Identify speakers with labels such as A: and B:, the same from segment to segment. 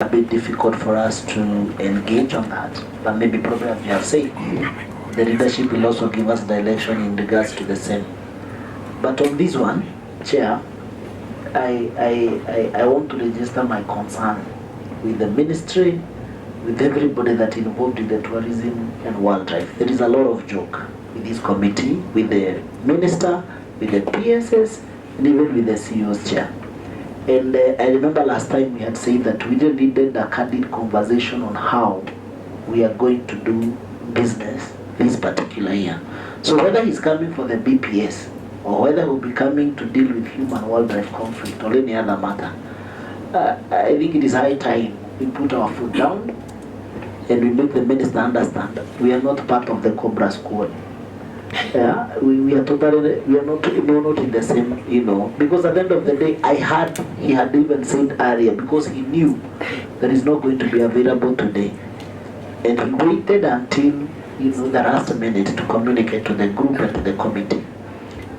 A: a bit difficult for us to engage on that, but maybe probably as you have said, the leadership will also give us direction in regards to the same. But on this one, Chair, I want to register my concern with the ministry, with everybody that involved in the tourism and wildlife. There is a lot of joke with this committee, with the minister, with the PSS, and even with the CEO's chair. And I remember last time we had said that we really needed a candid conversation on how we are going to do business this particular year. So whether he's coming for the BPS or whether he'll be coming to deal with human-wildlife conflict or any other matter, I think it is high time we put our foot down and we make the minister understand that we are not part of the Cobra squad. We are totally, we are not in the same, because at the end of the day, I heard he had even said earlier, because he knew that is not going to be available today, and he waited until the last minute to communicate to the group and to the committee.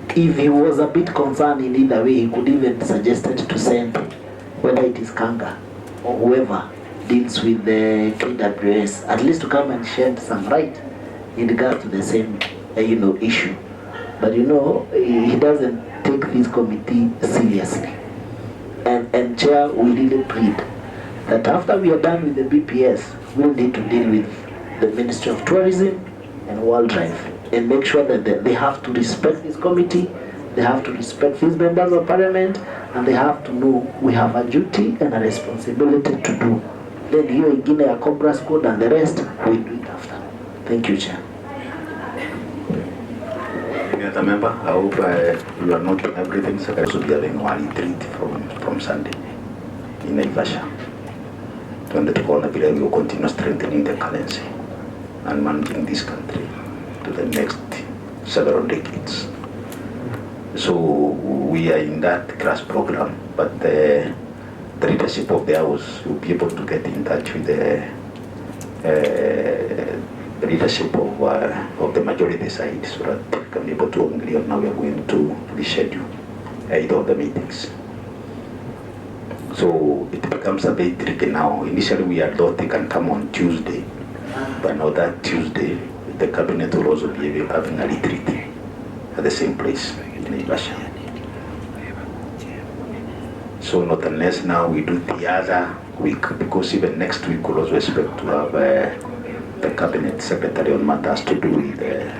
A: If he was a bit concerned in either way, he could even suggested to send, whether it is Kanga or whoever deals with the KWS, at least to come and shed some light in regard to the same issue. But he doesn't take this committee seriously. And Chair, we really plead that after we are done with the BPS, we'll need to deal with the Ministry of Tourism and Wildlife and make sure that they have to respect this committee, they have to respect these members of parliament, and they have to know we have a duty and a responsibility to do. Then here again a Cobra Squad and the rest, we'll do it after. Thank you, Chair.
B: Any other member? I hope you are noting everything. So I will be having one retreat from Sunday in Naivasha. And the corner we will continue strengthening the currency and managing this country to the next several decades. So we are in that class program, but the leadership of the house will be able to get in touch with the leadership of the majority side so that we can be able to agree on how we are going to reschedule either of the meetings. So it becomes a bit tricky now. Initially we had thought they can come on Tuesday, but now that Tuesday the cabinet will also be having a retreat at the same place in Naivasha. So not unless now we do the other week, because even next week we'll also expect to have the cabinet secretary on matters to do with the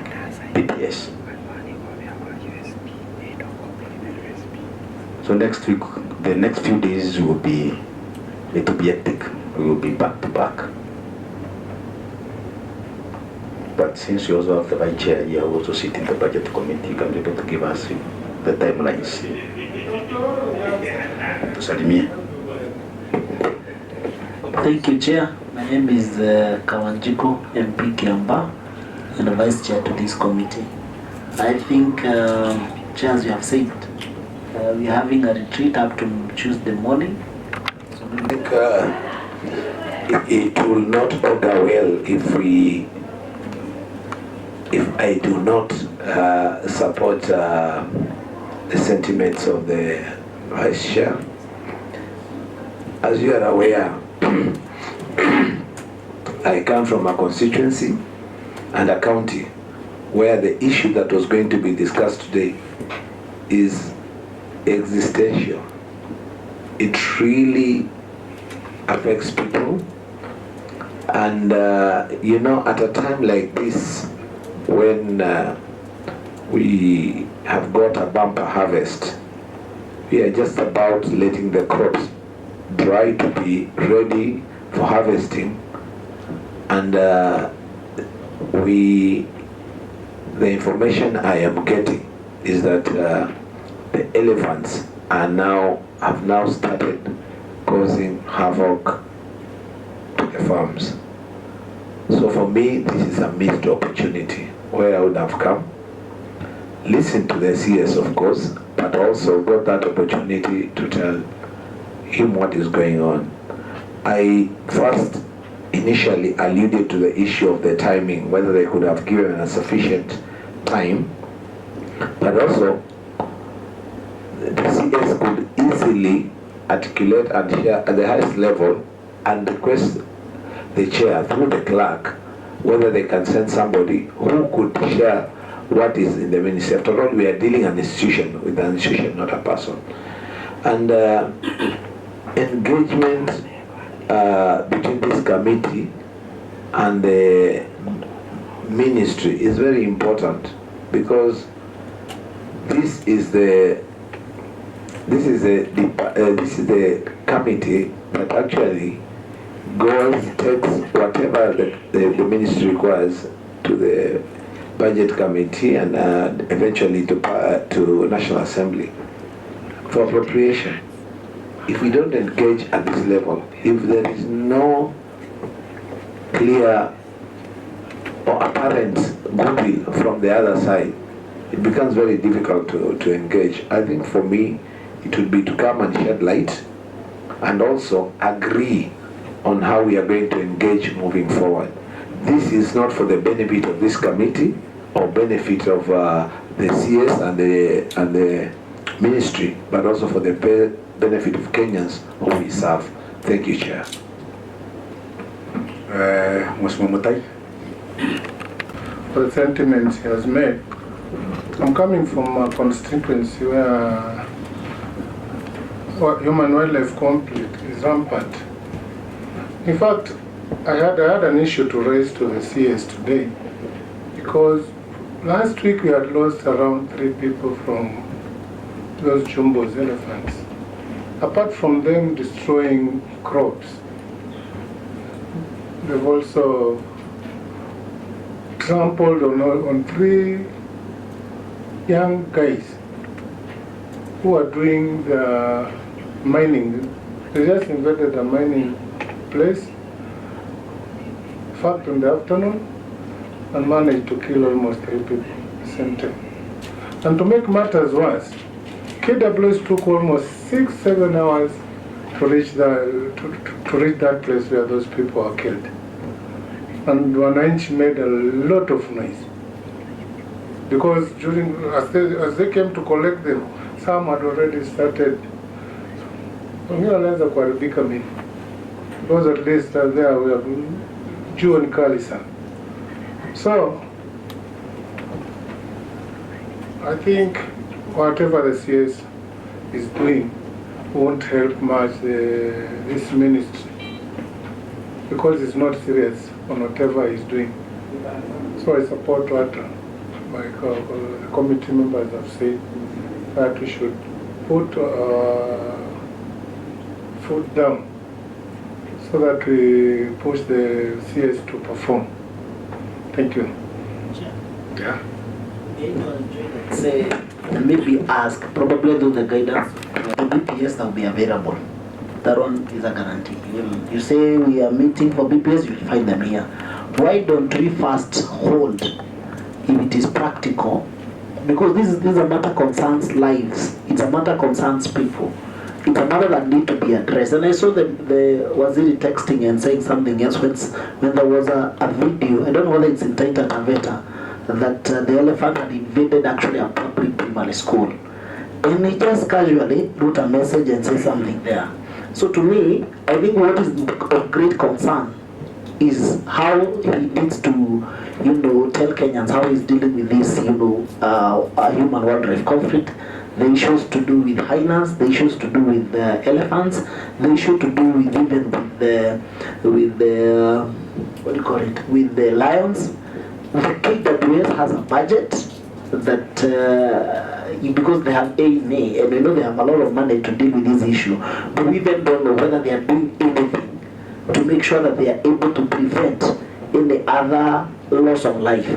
B: BPS. So next week, the next few days it will be hectic. We will be back to back. But since you also have the vice chair, you also sit in the budget committee, you can be able to give us the timelines.
A: Thank you, Chair. My name is Kawanjiko MP Kiamba, and the Vice Chair to this committee. I think, Chair, as you have said, we are having a retreat up to Tuesday morning.
C: So I think it will not augur well if I do not support the sentiments of the Vice Chair. As you are aware, I come from a constituency and a county where the issue that was going to be discussed today is existential. It really affects people, and at a time like this when we have got a bumper harvest, we are just about letting the crops dry to be ready for harvesting, and the information I am getting is that the elephants have now started causing havoc to the farms. So for me, this is a missed opportunity where I would have come, listen to the CS of course, but also got that opportunity to tell him what is going on. I first initially alluded to the issue of the timing, whether they could have given us sufficient time, but also the CS could easily articulate and share at the highest level and request the chair through the clerk whether they can send somebody who could share what is in the ministry. After all, we are dealing an institution with an institution, not a person. And engagement between this committee and the ministry is very important, because this is the committee that actually goes, takes whatever the ministry requires to the budget committee and eventually to National Assembly for appropriation. If we don't engage at this level, if there is no clear or apparent goodwill from the other side, it becomes very difficult to engage. I think for me, it would be to come and shed light and also agree on how we are going to engage moving forward. This is not for the benefit of this committee or benefit of the CS and the ministry, but also for the benefit of Kenyans who we serve. Thank you, Chair.
B: Mheshimiwa Mutai.
D: For the sentiments he has made, I'm coming from a constituency where human wildlife conflict is rampant. In fact, I had an issue to raise to the CS today, because last week we had lost around 3 people from those Jumbo's elephants. Apart from them destroying crops, they've also trampled on 3 young guys who are doing the mining. They just invaded a mining place, in fact, in the afternoon, and managed to kill almost 3 people at the same time. And to make matters worse, KWS took almost 6-7 hours to reach that place where those people are killed. And Wananchi made a lot of noise, because as they came to collect them, some had already started. Because at least there we have Jew and Kalisa. So I think whatever the CS is doing won't help much this ministry, because it's not serious on whatever he's doing. So I support what my committee members have said, that we should put foot down so that we push the CS to perform. Thank you.
B: Yeah.
A: Say, and maybe ask, probably do the guidance, the BPS that will be available. That one is a guarantee. You say we are meeting for BPS, you'll find them here. Why don't we first hold, if it is practical, because this is a matter concerns lives, it's a matter concerns people. It's a matter that need to be addressed. And I saw the Waziri texting and saying something else when there was a video, I don't know whether it's in Taita Taveta, that the elephant had invaded actually a public primary school. And he just casually wrote a message and said something there. So to me, I think what is of great concern is how he needs to, tell Kenyans how he's dealing with this, human wildlife conflict, the issues to do with hyenas, the issues to do with elephants, the issue to do with even with the lions. The KWS has a budget that because they have A&A, and we know they have a lot of money to deal with this issue, but we even don't know whether they are doing anything to make sure that they are able to prevent any other loss of life.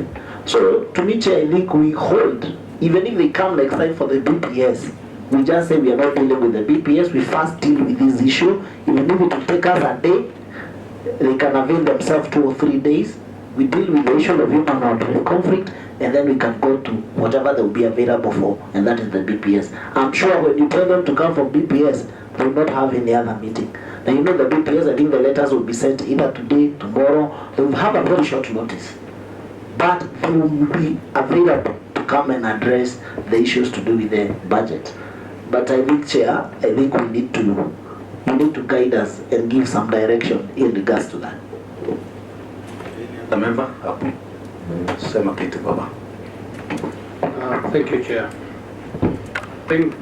A: So to me, Chair, I think we hold, even if they come next time for the BPS, we just say we are not dealing with the BPS, we first deal with this issue. Even if it will take us a day, they can avail themselves 2 or 3 days. We deal with the issue of human wildlife conflict, and then we can go to whatever they will be available for, and that is the BPS. I'm sure when you tell them to come from BPS, they will not have any other meeting. Now the BPS, I think the letters will be sent either today, tomorrow. They will have a very short notice, but they will be available to come and address the issues to do with the budget. But I think, Chair, I think we need to You need to guide us and give some direction in regards to that.
B: The member hapo sema kitu baba.
E: Thank you, Chair. I think